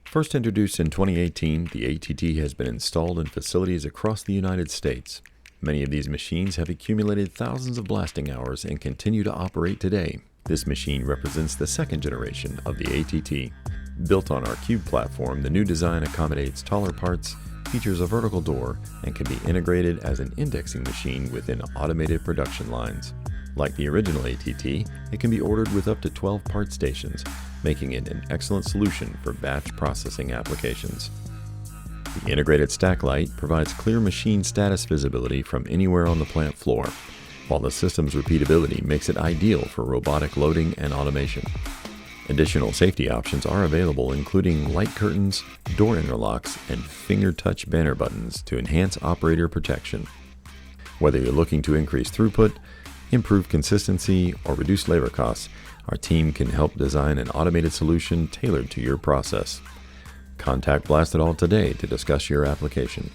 First introduced in 2018, the ATT has been installed in facilities across the United States. Many of these machines have accumulated thousands of blasting hours and continue to operate today. This machine represents the second generation of the ATT. Built on our Cube platform, the new design accommodates taller parts, features a vertical door, and can be integrated as an indexing machine within automated production lines. Like the original ATT, it can be ordered with up to 12 part stations, making it an excellent solution for batch processing applications. The integrated stack light provides clear machine status visibility from anywhere on the plant floor, while the system's repeatability makes it ideal for robotic loading and automation. Additional safety options are available, including light curtains, door interlocks, and finger touch banner buttons to enhance operator protection. Whether you're looking to increase throughput, improve consistency, or reduce labor costs, our team can help design an automated solution tailored to your process. Contact Blast It All today to discuss your application.